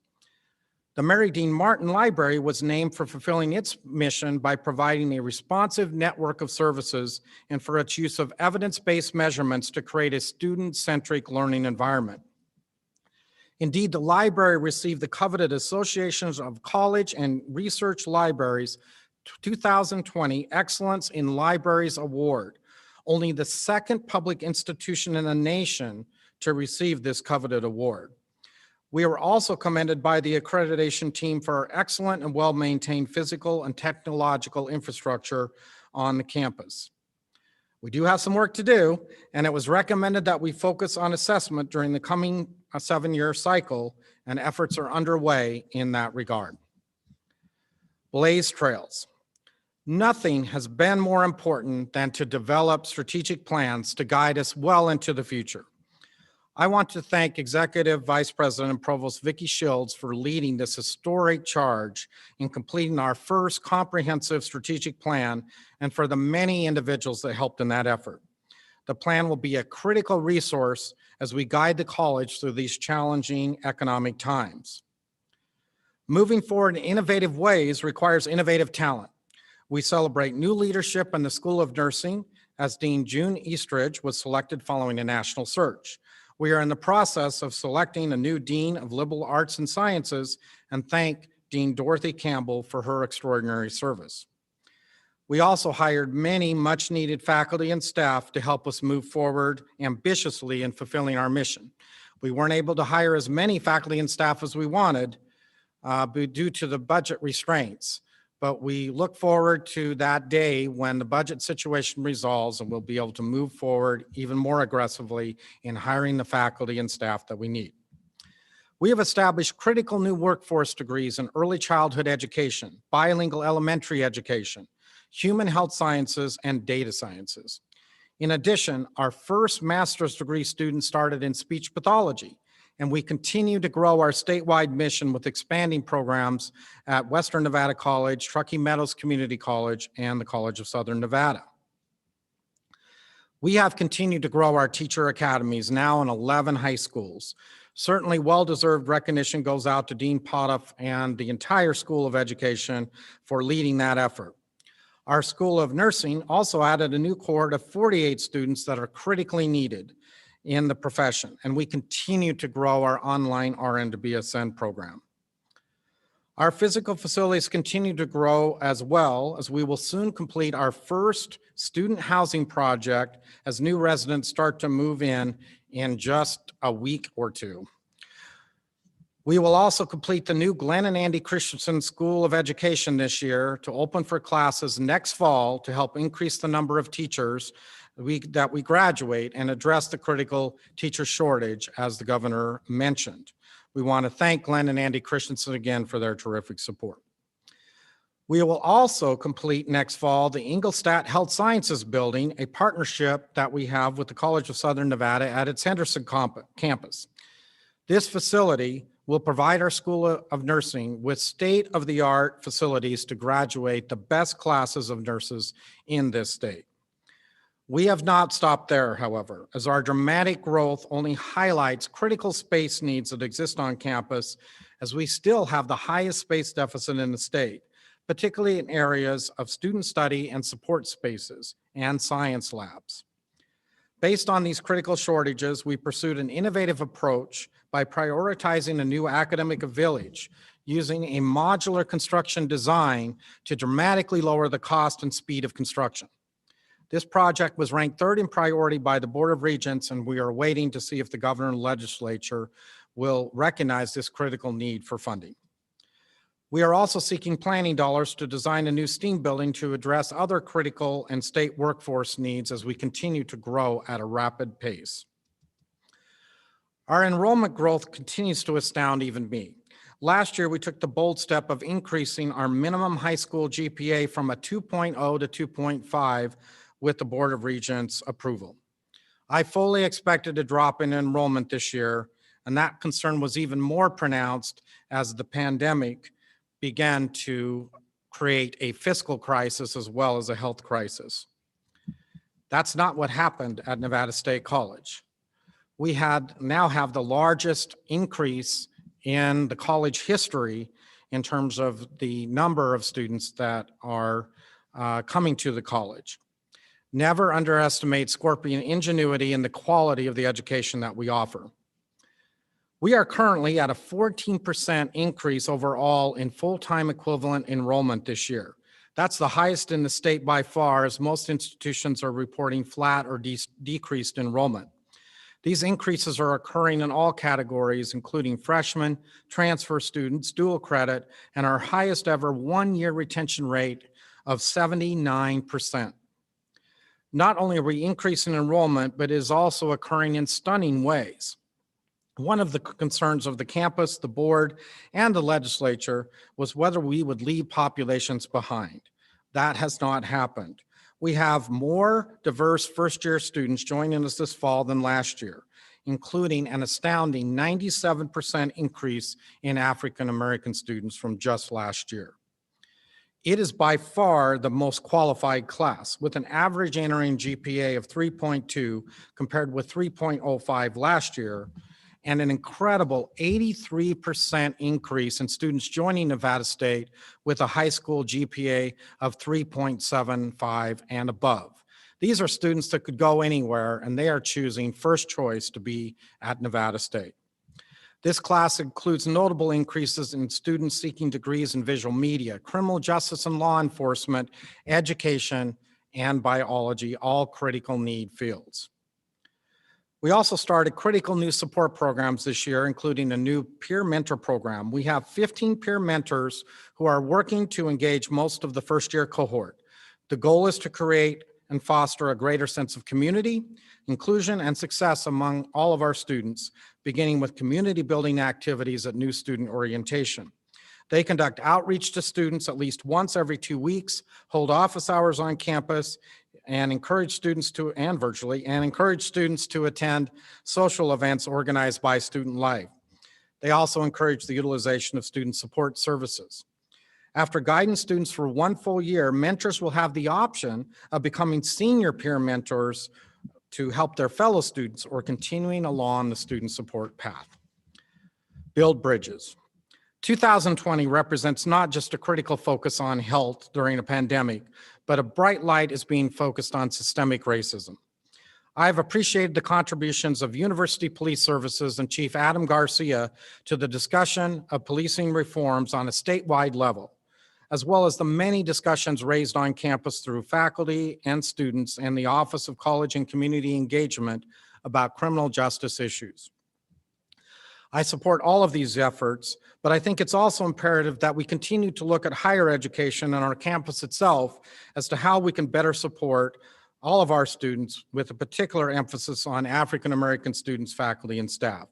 The Mary Dean Martin Library was named for fulfilling its mission by providing a responsive network of services and for its use of evidence-based measurements to create a student-centric learning environment. Indeed, the library received the coveted Associations of College and Research Libraries 2020 Excellence in Libraries Award, only the second public institution in the nation to receive this coveted award. We were also commended by the accreditation team for our excellent and well-maintained physical and technological infrastructure on the campus. We do have some work to do, and it was recommended that we focus on assessment during the coming 7-year cycle, and efforts are underway in that regard. Blaze trails. Nothing has been more important than to develop strategic plans to guide us well into the future. I want to thank Executive Vice President and Provost Vicki Shields for leading this historic charge in completing our first comprehensive strategic plan and for the many individuals that helped in that effort. The plan will be a critical resource as we guide the college through these challenging economic times. Moving forward in innovative ways requires innovative talent. We celebrate new leadership in the School of Nursing as Dean June Eastridge was selected following a national search. We are in the process of selecting a new Dean of Liberal Arts and Sciences and thank Dean Dorothy Campbell for her extraordinary service. We also hired many much needed faculty and staff to help us move forward ambitiously in fulfilling our mission. We weren't able to hire as many faculty and staff as we wanted due to the budget restraints. But we look forward to that day when the budget situation resolves and we'll be able to move forward even more aggressively in hiring the faculty and staff that we need. We have established critical new workforce degrees in early childhood education, bilingual elementary education, human health sciences, and data sciences. In addition, our first master's degree student started in speech pathology, and we continue to grow our statewide mission with expanding programs at Western Nevada College, Truckee Meadows Community College, and the College of Southern Nevada. We have continued to grow our teacher academies, now in 11 high schools. Certainly well-deserved recognition goes out to Dean Potoff and the entire School of Education for leading that effort. Our School of Nursing also added a new cohort of 48 students that are critically needed in the profession, and we continue to grow our online RN to BSN program. Our physical facilities continue to grow as well, as we will soon complete our first student housing project as new residents start to move in just a week or two. We will also complete the new Glenn and Andy Christensen School of Education this year to open for classes next fall to help increase the number of teachers that we graduate and address the critical teacher shortage, as the governor mentioned. We want to thank Glenn and Andy Christensen again for their terrific support. We will also complete next fall the Ingolstadt Health Sciences Building, a partnership that we have with the College of Southern Nevada at its Henderson campus. This facility will provide our School of Nursing with state-of-the-art facilities to graduate the best classes of nurses in this state. We have not stopped there, however, as our dramatic growth only highlights critical space needs that exist on campus, as we still have the highest space deficit in the state, particularly in areas of student study and support spaces and science labs. Based on these critical shortages, we pursued an innovative approach by prioritizing a new academic village using a modular construction design to dramatically lower the cost and speed of construction. This project was ranked third in priority by the Board of Regents, and we are waiting to see if the governor and legislature will recognize this critical need for funding. We are also seeking planning dollars to design a new STEAM building to address other critical and state workforce needs as we continue to grow at a rapid pace. Our enrollment growth continues to astound even me. Last year, we took the bold step of increasing our minimum high school GPA from a 2.0 to 2.5 with the Board of Regents approval. I fully expected a drop in enrollment this year, and that concern was even more pronounced as the pandemic began to create a fiscal crisis as well as a health crisis. That's not what happened at Nevada State College. We now have the largest increase in the college history in terms of the number of students that are coming to the college. Never underestimate Scorpion ingenuity and the quality of the education that we offer. We are currently at a 14% increase overall in full-time equivalent enrollment this year. That's the highest in the state by far, as most institutions are reporting flat or decreased enrollment. These increases are occurring in all categories, including freshmen, transfer students, dual credit, and our highest ever one-year retention rate of 79%. Not only are we increasing enrollment, but it is also occurring in stunning ways. One of the concerns of the campus, the board, and the legislature was whether we would leave populations behind. That has not happened. We have more diverse first-year students joining us this fall than last year, including an astounding 97% increase in African-American students from just last year. It is by far the most qualified class, with an average entering GPA of 3.2 compared with 3.05 last year, and an incredible 83% increase in students joining Nevada State with a high school GPA of 3.75 and above. These are students that could go anywhere, and they are choosing first choice to be at Nevada State. This class includes notable increases in students seeking degrees in visual media, criminal justice and law enforcement, education, and biology, all critical need fields. We also started critical new support programs this year, including a new peer mentor program. We have 15 peer mentors who are working to engage most of the first-year cohort. The goal is to create and foster a greater sense of community, inclusion, and success among all of our students, beginning with community building activities at new student orientation. They conduct outreach to students at least once every 2 weeks, hold office hours on campus, and encourage students to, and virtually, and encourage students to attend social events organized by Student Life. They also encourage the utilization of student support services. After guiding students for 1 full year, mentors will have the option of becoming senior peer mentors to help their fellow students or continuing along the student support path. Build bridges. 2020 represents not just a critical focus on health during a pandemic, but a bright light is being focused on systemic racism. I've appreciated the contributions of University Police Services and Chief Adam Garcia to the discussion of policing reforms on a statewide level, as well as the many discussions raised on campus through faculty and students and the Office of College and Community Engagement about criminal justice issues. I support all of these efforts, but I think it's also imperative that we continue to look at higher education and our campus itself as to how we can better support all of our students, with a particular emphasis on African-American students, faculty, and staff.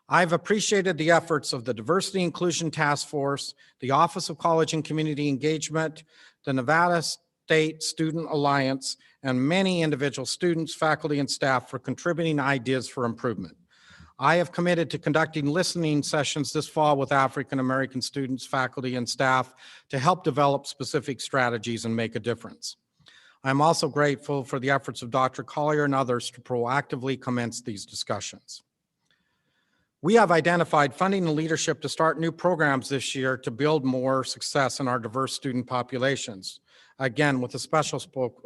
I've appreciated the efforts of the Diversity Inclusion Task Force, the Office of College and Community Engagement, the Nevada State Student Alliance, and many individual students, faculty, and staff for contributing ideas for improvement. I have committed to conducting listening sessions this fall with African-American students, faculty, and staff to help develop specific strategies and make a difference. I'm also grateful for the efforts of Dr. Collier and others to proactively commence these discussions. We have identified funding and leadership to start new programs this year to build more success in our diverse student populations, again, with a special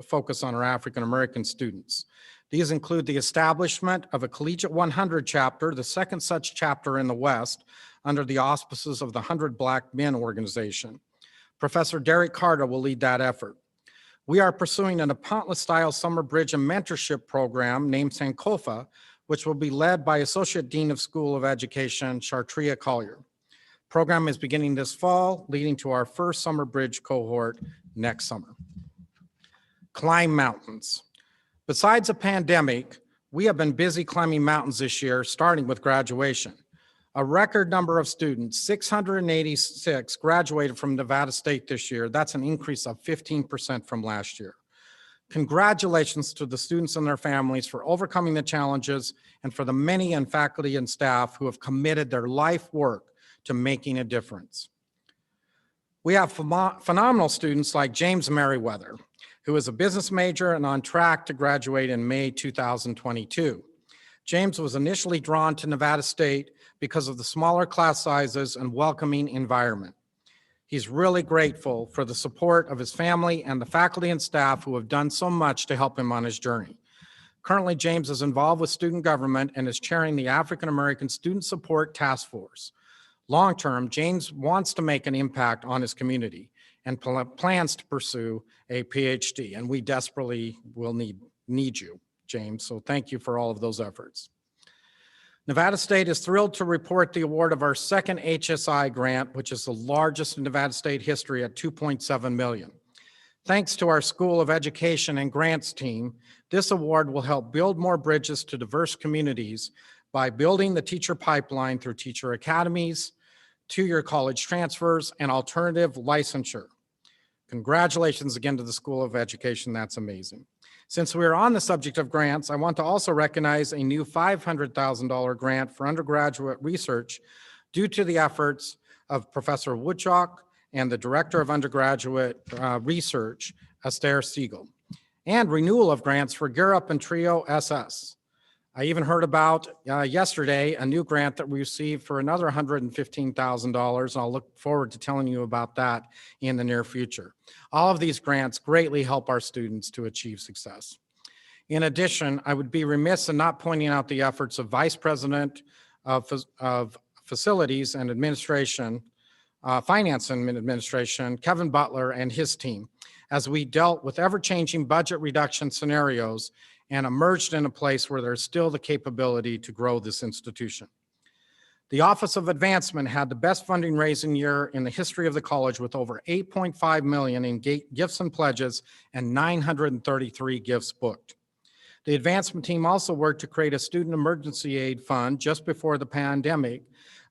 focus on our African-American students. These include the establishment of a Collegiate 100 chapter, the second such chapter in the West, under the auspices of the 100 Black Men organization. Professor Derek Carter will lead that effort. We are pursuing an Appointment-style summer bridge and mentorship program named Sankofa, which will be led by Associate Dean of School of Education, Chartria Collier. Program is beginning this fall, leading to our first summer bridge cohort next summer. Climb mountains. Besides a pandemic, we have been busy climbing mountains this year, starting with graduation. A record number of students, 686, graduated from Nevada State this year. That's an increase of 15% from last year. Congratulations to the students and their families for overcoming the challenges, and for the many and faculty and staff who have committed their life work to making a difference. We have phenomenal students like James Merriweather, who is a business major and on track to graduate in May 2022. James was initially drawn to Nevada State because of the smaller class sizes and welcoming environment. He's really grateful for the support of his family and the faculty and staff who have done so much to help him on his journey. Currently, James is involved with student government and is chairing the African American Student Support Task Force. Long-term, James wants to make an impact on his community and plans to pursue a PhD, and we desperately will need you, James, so thank you for all of those efforts. Nevada State is thrilled to report the award of our second HSI grant, which is the largest in Nevada State history at $2.7 million. Thanks to our School of Education and Grants team, this award will help build more bridges to diverse communities by building the teacher pipeline through teacher academies, two-year college transfers, and alternative licensure. Congratulations again to the School of Education. That's amazing. Since we're on the subject of grants, I want to also recognize a new $500,000 grant for undergraduate research due to the efforts of Professor Woodchalk and the Director of Undergraduate Research, Esther Siegel, and renewal of grants for Gear Up and Trio SS. I even heard about yesterday a new grant that we received for another $115,000. I'll look forward to telling you about that in the near future. All of these grants greatly help our students to achieve success. In addition, I would be remiss in not pointing out the efforts of Vice President of Facilities and Administration, Finance and Administration, Kevin Butler and his team, as we dealt with ever-changing budget reduction scenarios and emerged in a place where there's still the capability to grow this institution. The Office of Advancement had the best funding raising year in the history of the college with over $8.5 million in gifts and pledges and 933 gifts booked. The advancement team also worked to create a student emergency aid fund just before the pandemic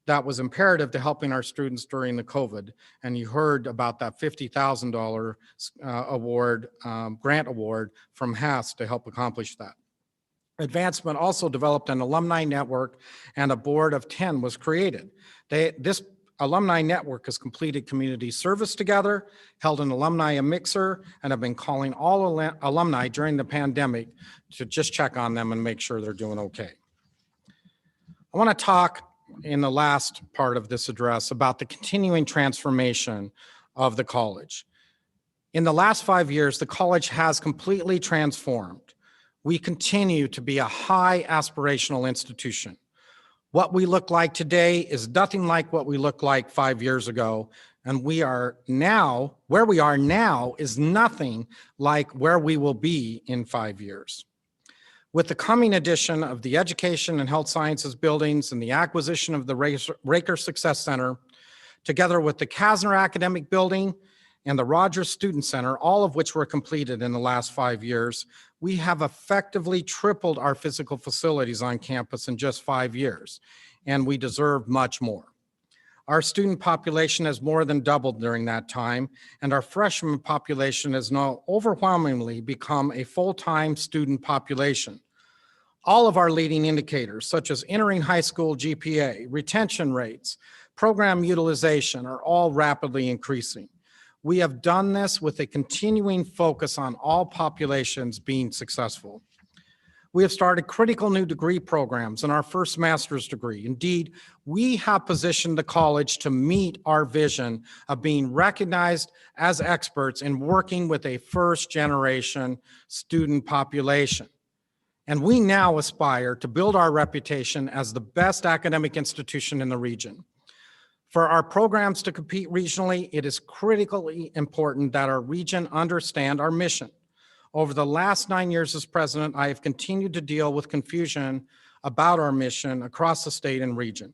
that was imperative to helping our students during the COVID. And you heard about that $50,000 grant award from HASS to help accomplish that. Advancement also developed an alumni network and a board of 10 was created. This alumni network has completed community service together, held an alumni mixer, and have been calling all alumni during the pandemic to just check on them and make sure they're doing okay. I want to talk in the last part of this address about the continuing transformation of the college. In the last 5 years, the college has completely transformed. We continue to be a high aspirational institution. What we look like today is nothing like what we looked like 5 years ago. And we are now, where we are now is nothing like where we will be in 5 years. With the coming addition of the Education and Health Sciences buildings and the acquisition of the Raker Success Center, together with the Kasner Academic Building and the Rogers Student Center, all of which were completed in the last 5 years, we have effectively tripled our physical facilities on campus in just 5 years, and we deserve much more. Our student population has more than doubled during that time, and our freshman population has now overwhelmingly become a full-time student population. All of our leading indicators, such as entering high school GPA, retention rates, program utilization, are all rapidly increasing. We have done this with a continuing focus on all populations being successful. We have started critical new degree programs in our first master's degree. Indeed, we have positioned the college to meet our vision of being recognized as experts in working with a first-generation student population. And we now aspire to build our reputation as the best academic institution in the region. For our programs to compete regionally, it is critically important that our region understand our mission. Over the last 9 years as president, I have continued to deal with confusion about our mission across the state and region.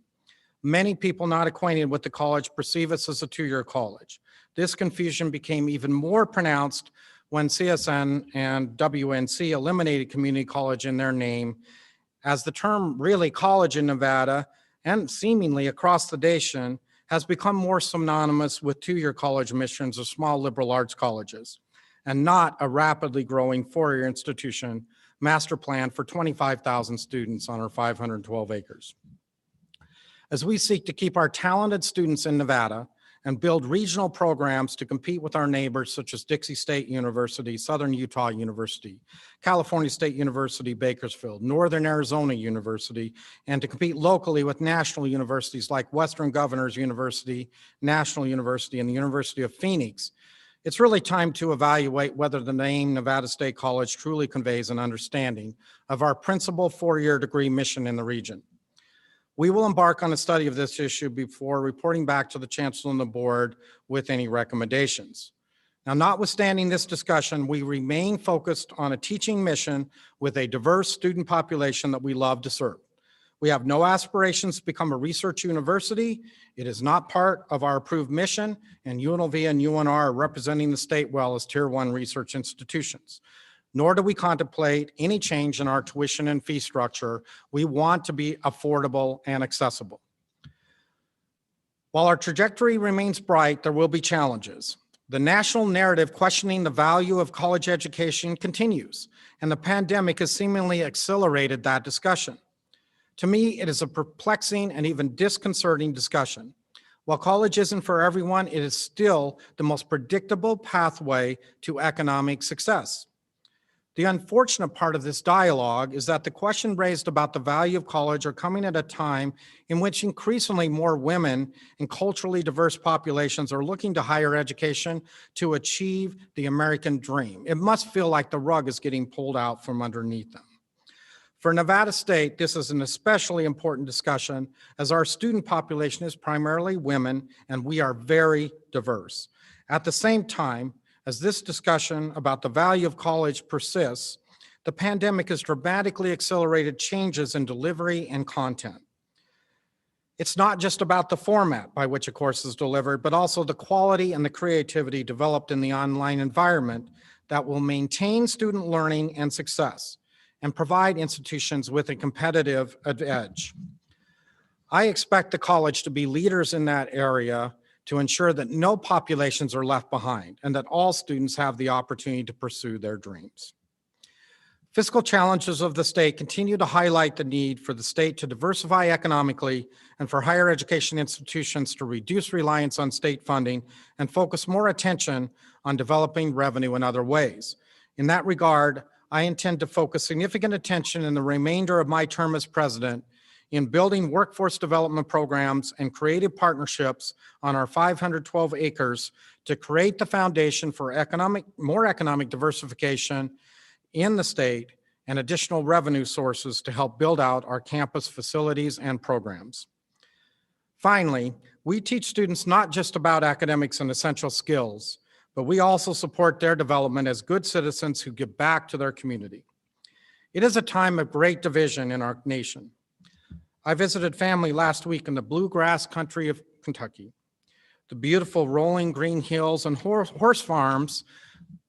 Many people not acquainted with the college perceive us as a two-year college. This confusion became even more pronounced when CSN and WNC eliminated community college in their name, as the term really college in Nevada and seemingly across the nation has become more synonymous with two-year college missions or small liberal arts colleges, and not a rapidly growing four-year institution master plan for 25,000 students on our 512 acres. As we seek to keep our talented students in Nevada and build regional programs to compete with our neighbors such as Dixie State University, Southern Utah University, California State University, Bakersfield, Northern Arizona University, and to compete locally with national universities like Western Governors University, National University, and the University of Phoenix, it's really time to evaluate whether the name Nevada State College truly conveys an understanding of our principal four-year degree mission in the region. We will embark on a study of this issue before reporting back to the Chancellor and the board with any recommendations. Now, notwithstanding this discussion, we remain focused on a teaching mission with a diverse student population that we love to serve. We have no aspirations to become a research university. It is not part of our approved mission, and UNLV and UNR are representing the state well as Tier 1 research institutions. Nor do we contemplate any change in our tuition and fee structure. We want to be affordable and accessible. While our trajectory remains bright, there will be challenges. The national narrative questioning the value of college education continues, and the pandemic has seemingly accelerated that discussion. To me, it is a perplexing and even disconcerting discussion. While college isn't for everyone, it is still the most predictable pathway to economic success. The unfortunate part of this dialogue is that the question raised about the value of college are coming at a time in which increasingly more women and culturally diverse populations are looking to higher education to achieve the American dream. It must feel like the rug is getting pulled out from underneath them. For Nevada State, this is an especially important discussion as our student population is primarily women and we are very diverse. At the same time, as this discussion about the value of college persists, the pandemic has dramatically accelerated changes in delivery and content. It's not just about the format by which a course is delivered, but also the quality and the creativity developed in the online environment that will maintain student learning and success and provide institutions with a competitive edge. I expect the college to be leaders in that area to ensure that no populations are left behind and that all students have the opportunity to pursue their dreams. Fiscal challenges of the state continue to highlight the need for the state to diversify economically and for higher education institutions to reduce reliance on state funding and focus more attention on developing revenue in other ways. In that regard, I intend to focus significant attention in the remainder of my term as president in building workforce development programs and creative partnerships on our 512 acres to create the foundation for more economic diversification in the state and additional revenue sources to help build out our campus facilities and programs. Finally, we teach students not just about academics and essential skills, but we also support their development as good citizens who give back to their community. It is a time of great division in our nation. I visited family last week in the bluegrass country of Kentucky. The beautiful rolling green hills and horse farms,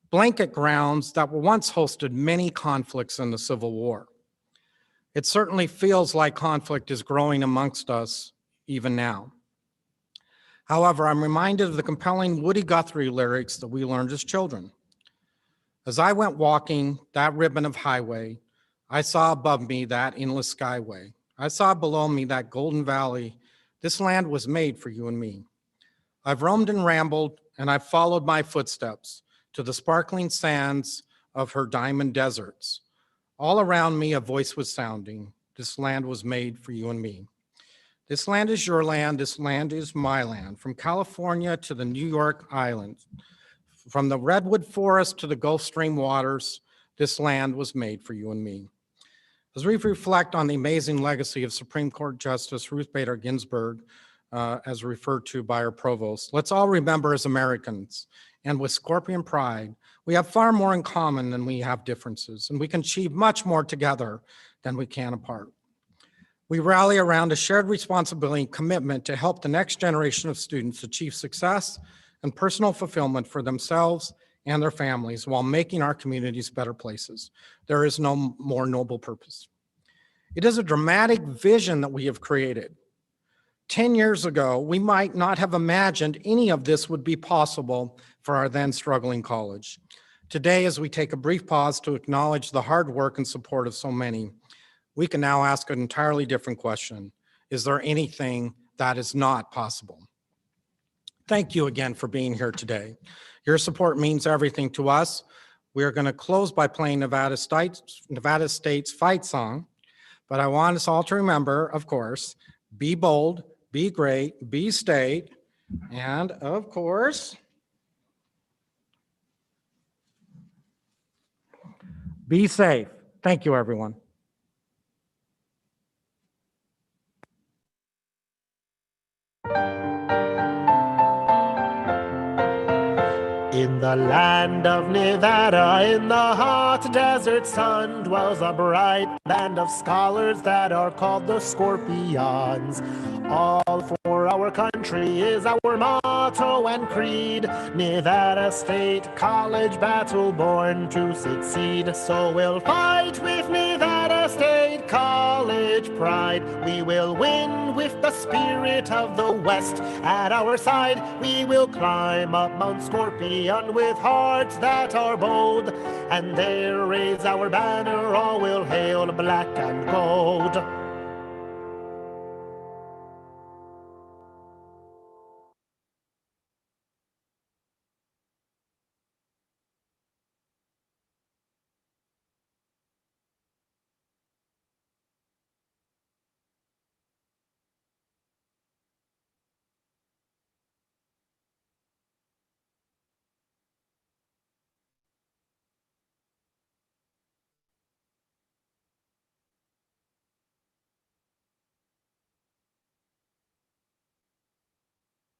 blanket grounds that were once hosted many conflicts in the Civil War. It certainly feels like conflict is growing amongst us even now. However, I'm reminded of the compelling Woody Guthrie lyrics that we learned as children. As I went walking that ribbon of highway, I saw above me that endless skyway. I saw below me that golden valley. This land was made for you and me. I've roamed and rambled, and I've followed my footsteps to the sparkling sands of her diamond deserts. All around me, a voice was sounding. This land was made for you and me. This land is your land. This land is my land. From California to the New York Islands, from the redwood forest to the Gulf Stream waters, this land was made for you and me. As we reflect on the amazing legacy of Supreme Court Justice Ruth Bader Ginsburg, as referred to by our provost, let's all remember as Americans, and with Scorpion pride, we have far more in common than we have differences, and we can achieve much more together than we can apart. We rally around a shared responsibility and commitment to help the next generation of students achieve success and personal fulfillment for themselves and their families while making our communities better places. There is no more noble purpose. It is a dramatic vision that we have created. 10 years ago, we might not have imagined any of this would be possible for our then struggling college. Today, as we take a brief pause to acknowledge the hard work and support of so many, we can now ask an entirely different question. Is there anything that is not possible? Thank you again for being here today. Your support means everything to us. We are going to close by playing Nevada State's fight song, but I want us all to remember, of course, be bold, be great, be state, and of course, be safe. Thank you, everyone. In the land of Nevada, in the hot desert sun, dwells a bright band of scholars that are called the Scorpions. All for our country is our motto and creed. Nevada State College, battle born to succeed. So we'll fight with Nevada State College. college pride. We will win with the spirit of the West at our side. We will climb up Mount Scorpion with hearts that are bold, and there raise our banner, all will hail black and gold.